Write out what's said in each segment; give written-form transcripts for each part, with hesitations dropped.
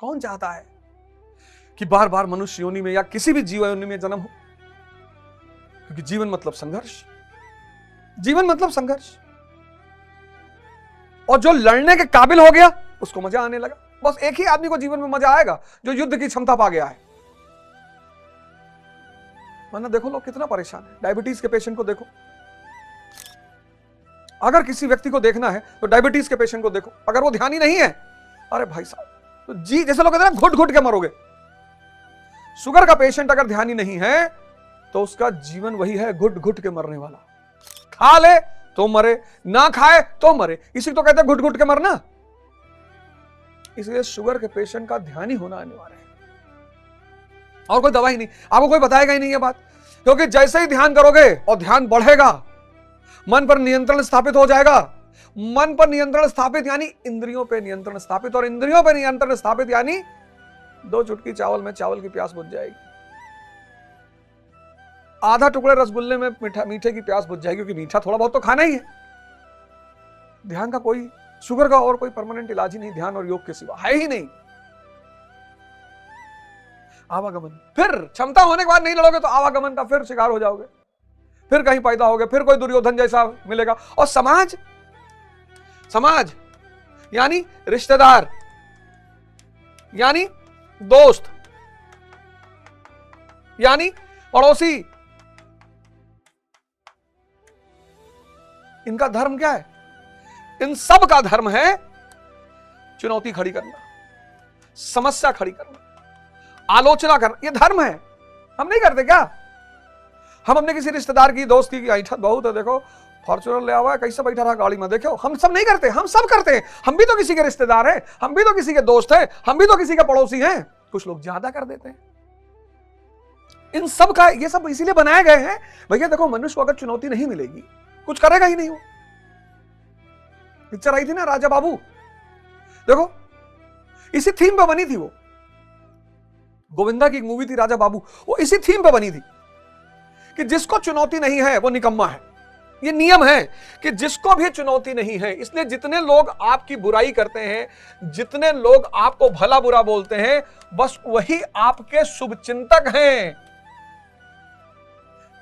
कौन चाहता है कि बार बार मनुष्य योनि में या किसी भी जीव योनि में जन्म हो? क्योंकि जीवन मतलब संघर्ष, जीवन मतलब संघर्ष। और जो लड़ने के काबिल हो गया उसको मजा आने लगा। बस एक ही आदमी को जीवन में मजा आएगा जो युद्ध की क्षमता पा गया है। वरना देखो लोग कितना परेशान है। डायबिटीज के पेशेंट को देखो, अगर किसी व्यक्ति को देखना है तो डायबिटीज के पेशेंट को देखो, अगर वो ध्यान ही नहीं है, अरे भाई साहब, तो जी जैसे लोग कहते हैं घुट घुट के मरोगे। शुगर का पेशेंट अगर ध्यान ही नहीं है तो उसका जीवन वही है, घुट घुट के मरने वाला। खा ले तो मरे, ना खाए तो मरे, इसी तो कहते हैं घुट घुट के मरना। इसलिए शुगर के पेशेंट का ध्यान ही होना अनिवार्य है, और कोई दवा ही नहीं। आपको कोई बताएगा ही नहीं ये बात, क्योंकि जैसे ही ध्यान करोगे और ध्यान बढ़ेगा, मन पर नियंत्रण स्थापित हो जाएगा। मन पर नियंत्रण स्थापित यानी इंद्रियों पे नियंत्रण स्थापित, और इंद्रियों पे नियंत्रण स्थापित यानी 2 चुटकी चावल में चावल की प्यास बुझ जाएगी, आधा टुकड़े रसगुल्ले में मीठे की प्यास बुझ जाएगी, क्योंकि मीठा थोड़ा बहुत तो खाना ही है। ध्यान का कोई, शुगर का और कोई परमानेंट इलाज ही नहीं, ध्यान और योग के सिवा है ही नहीं। आवागमन, फिर क्षमता होने के बाद नहीं लड़ोगे तो आवागमन का फिर शिकार हो जाओगे, फिर कहीं पैदा होगे, फिर कोई दुर्योधन जैसा मिलेगा। और समाज, समाज यानी रिश्तेदार, यानी दोस्त, यानी पड़ोसी, इनका धर्म क्या है? इन सब का धर्म है चुनौती खड़ी करना, समस्या खड़ी करना, आलोचना करना। ये धर्म है। हम नहीं करते क्या? हम अपने किसी रिश्तेदार की, दोस्त की ऐठत बहुत है, देखो फॉर्च्यूनर ले आवा है, कैसे बैठा रहा गाड़ी में, देखो। हम सब नहीं करते, हम सब करते हैं। हम भी तो किसी के रिश्तेदार हैं, हम भी तो किसी के दोस्त हैं, हम भी तो किसी के पड़ोसी हैं। कुछ लोग ज्यादा कर देते हैं। इन सब का, ये सब इसीलिए बनाए गए हैं भैया। देखो, मनुष्य को अगर चुनौती नहीं मिलेगी कुछ करेगा ही नहीं। वो पिक्चर आई थी ना राजा बाबू, देखो इसी थीम पे बनी थी। वो गोविंदा की एक मूवी थी राजा बाबू, वो इसी थीम पे बनी थी कि जिसको चुनौती नहीं है वो निकम्मा है। ये नियम है कि जिसको भी चुनौती नहीं है, इसलिए जितने लोग आपकी बुराई करते हैं, जितने लोग आपको भला बुरा बोलते हैं, बस वही आपके शुभचिंतक हैं।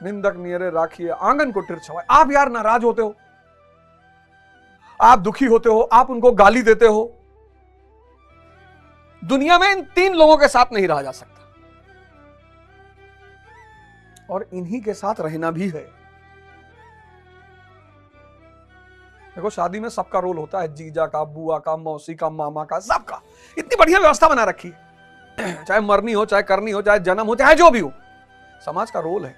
निंदक नियरे राखिए आंगन को तिरछवाए। आप यार नाराज होते हो, आप दुखी होते हो, आप उनको गाली देते हो। दुनिया में इन 3 लोगों के साथ नहीं रहा जा सकता, और इन्हीं के साथ रहना भी है। देखो, शादी में सबका रोल होता है, जीजा का, बुआ का, मौसी का, मामा का, सबका। इतनी बढ़िया व्यवस्था बना रखी है, चाहे मरनी हो, चाहे करनी हो, चाहे जन्म हो, चाहे जो भी हो, समाज का रोल है।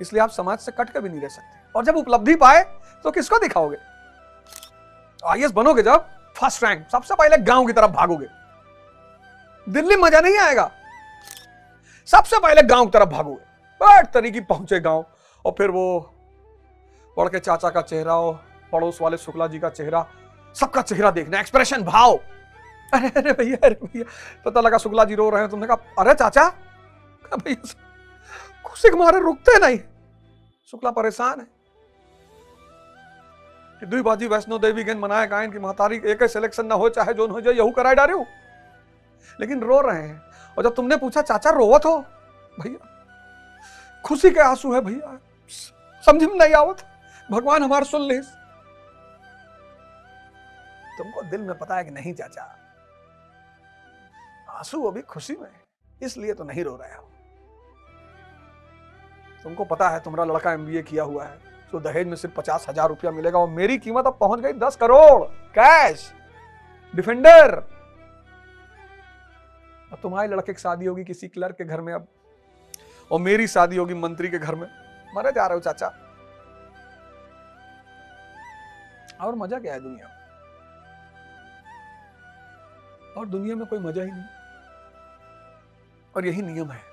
इसलिए आप समाज से कट के भी नहीं रह सकते। और जब उपलब्धि पाए तो किसको दिखाओगे? आईएएस बनोगे जब, फर्स्ट रैंक, सबसे पहले गांव की तरफ भागोगे। दिल्ली में मजा नहीं आएगा, सबसे पहले गांव की तरफ भागोगे। बड़ तरीके पहुंचे गांव, और फिर वो पढ़ के चाचा का चेहरा और पड़ोस वाले शुक्ला जी का चेहरा, सबका चेहरा देखना, एक्सप्रेशन, भाव। अरे अरे भैया, अरे भैया, पता लगा शुक्ला जी रो रहे हैं, तुमने कहा अरे चाचा, भैया खुशी के मारे रुकते नहीं। शुक्ला परेशान है कि दुई बाजी वैष्णो देवी गेंद मनाए गायन की महतारी, एक सिलेक्शन ना हो, चाहे जो हो जाए, यहू कराए डारे हो, लेकिन रो रहे हैं। और जब तुमने पूछा चाचा रोवत हो? भैया खुशी के आंसू है भैया, समझ में नहीं आवत, भगवान हमार सुन ले। तुमको दिल में पता है कि नहीं चाचा, आंसू अभी खुशी में, इसलिए तो नहीं रो रहे हो। तुमको पता है तुम्हारा लड़का एमबीए किया हुआ है, तो दहेज में सिर्फ 50,000 रुपया मिलेगा, और मेरी कीमत अब पहुंच गई 10 करोड़ कैश, डिफेंडर। अब तुम्हारे लड़के की शादी होगी किसी क्लर्क के घर में अब, और मेरी शादी होगी मंत्री के घर में। मरे जा रहे हो चाचा, और मजा क्या है दुनिया में? और दुनिया में कोई मजा ही नहीं, और यही नियम है।